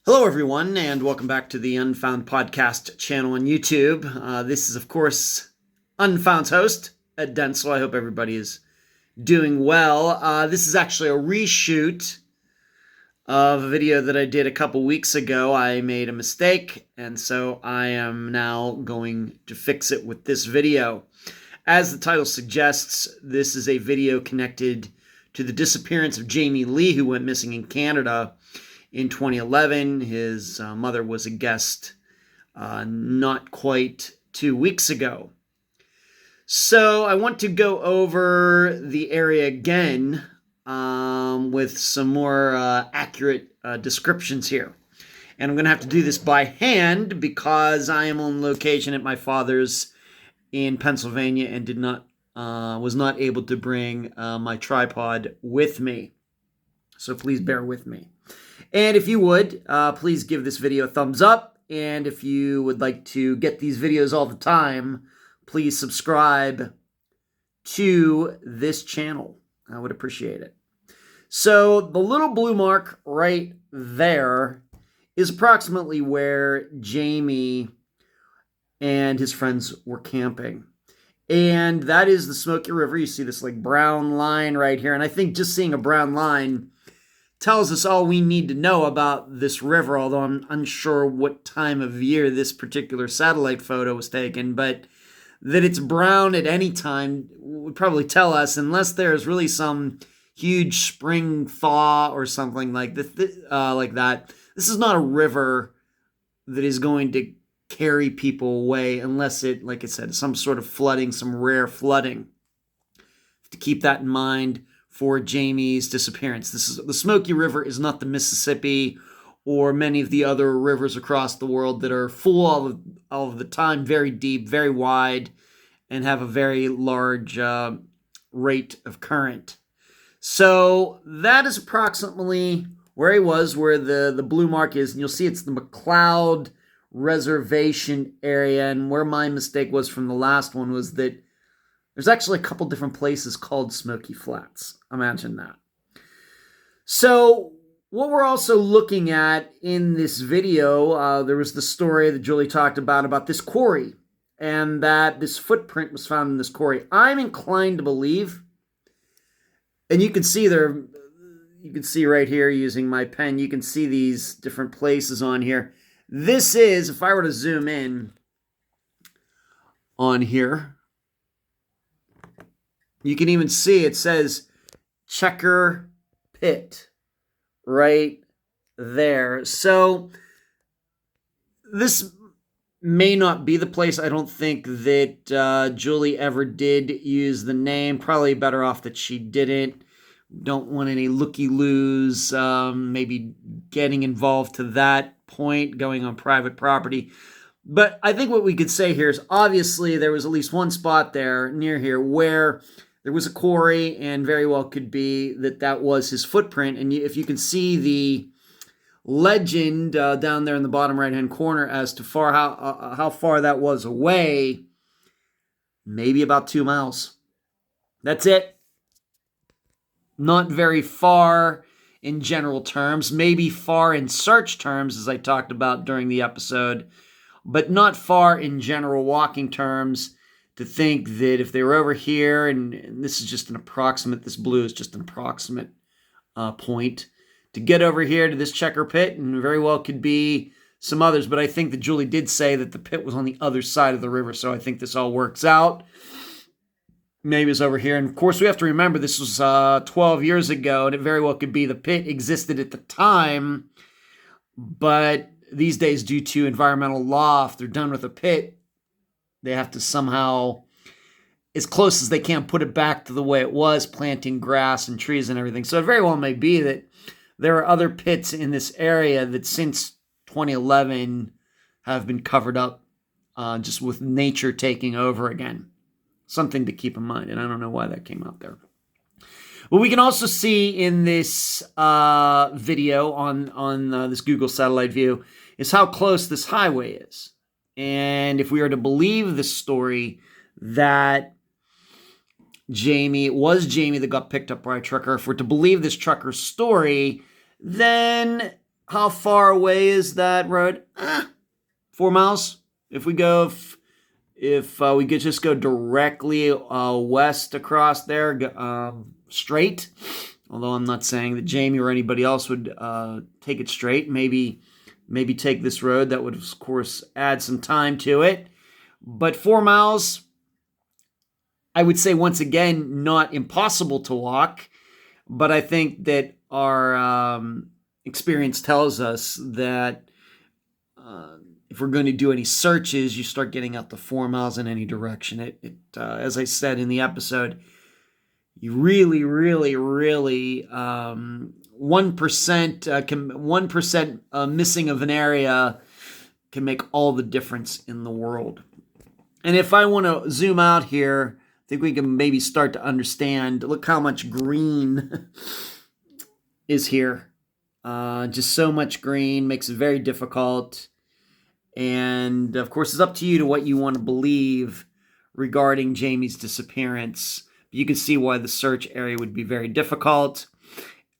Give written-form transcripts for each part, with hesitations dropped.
Hello, everyone, and welcome back to the Unfound Podcast channel on YouTube. This is, of course, Unfound's host, Ed Densel. I hope everybody is doing well. This is actually a reshoot of a video that I did a couple weeks ago. I made a mistake, and so I am now going to fix it with this video. As the title suggests, this is a video connected to the disappearance of Jamie Lee, who went missing in Canada in 2011. His mother was a guest not quite 2 weeks ago. So I want to go over the area again with some more accurate descriptions here. And I'm going to have to do this by hand because I am on location at my father's in Pennsylvania and was not able to bring my tripod with me. So please bear with me. And if you would, please give this video a thumbs up. And if you would like to get these videos all the time, please subscribe to this channel. I would appreciate it. So the little blue mark right there is approximately where Jamie and his friends were camping. And that is the Smoky River. You see this like brown line right here. And I think just seeing a brown line tells us all we need to know about this river, although I'm unsure what time of year this particular satellite photo was taken, but that it's brown at any time would probably tell us, unless there's really some huge spring thaw or something like that. This is not a river that is going to carry people away unless it, like I said, some sort of flooding, some rare flooding. To keep that in mind for Jamie's disappearance. The Smoky River is not the Mississippi or many of the other rivers across the world that are full all of the time, very deep, very wide, and have a very large rate of current. So that is approximately where he was, where the blue mark is. And you'll see it's the McLeod Reservation area. And where my mistake was from the last one was that there's actually a couple different places called Smoky Flats. Imagine that. So what we're also looking at in this video, there was the story that Julie talked about this quarry, and that this footprint was found in this quarry. I'm inclined to believe, and you can see there, you can see right here using my pen, you can see these different places on here. This is, if I were to zoom in on here, you can even see it says Checker Pit right there. So this may not be the place. I don't think that Julie ever did use the name. Probably better off that she didn't. Don't want any looky-loos maybe getting involved to that point, going on private property. But I think what we could say here is obviously there was at least one spot there near here where there was a quarry, and very well could be that was his footprint. And if you can see the legend down there in the bottom right-hand corner as to how far that was away, maybe about 2 miles. That's it. Not very far in general terms, maybe far in search terms, as I talked about during the episode, but not far in general walking terms. To think that if they were over here, and this is just an approximate, this blue is just an approximate point, to get over here to this Checker Pit, and very well could be some others, but I think that Julie did say that the pit was on the other side of the river, so I think this all works out. Maybe it's over here, and of course we have to remember this was 12 years ago, and it very well could be the pit existed at the time, but these days, due to environmental law, if they're done with a pit, they have to somehow, as close as they can, put it back to the way it was, planting grass and trees and everything. So it very well may be that there are other pits in this area that since 2011 have been covered up just with nature taking over again. Something to keep in mind, and I don't know why that came out there. What we can also see in this video on this Google satellite view is how close this highway is. And if we are to believe the story that it was Jamie that got picked up by a trucker, if we're to believe this trucker's story, then How far away is that road? 4 miles. If we go, if we could just go directly west across there, straight. Although I'm not saying that Jamie or anybody else would take it straight. Maybe take this road. That would, of course, add some time to it. But 4 miles, I would say, once again, not impossible to walk. But I think that our experience tells us that if we're going to do any searches, you start getting out to 4 miles in any direction. As I said in the episode, you really 1% missing of an area can make all the difference in the world. And if I want to zoom out here, I think we can maybe start to understand. Look how much green is here. Just so much green makes it very difficult. And of course, it's up to you to what you want to believe regarding Jamie's disappearance. You can see why the search area would be very difficult.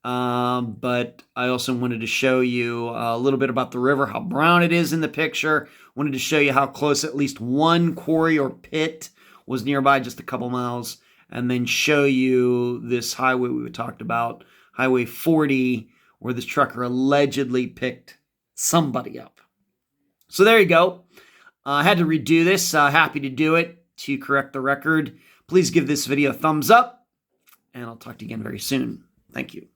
But I also wanted to show you a little bit about the river, how brown it is in the picture. Wanted to show you how close at least one quarry or pit was nearby, just a couple miles. And then show you this highway we talked about, Highway 40, where this trucker allegedly picked somebody up. So there you go. I had to redo this. Happy to do it to correct the record. Please give this video a thumbs up, and I'll talk to you again very soon. Thank you.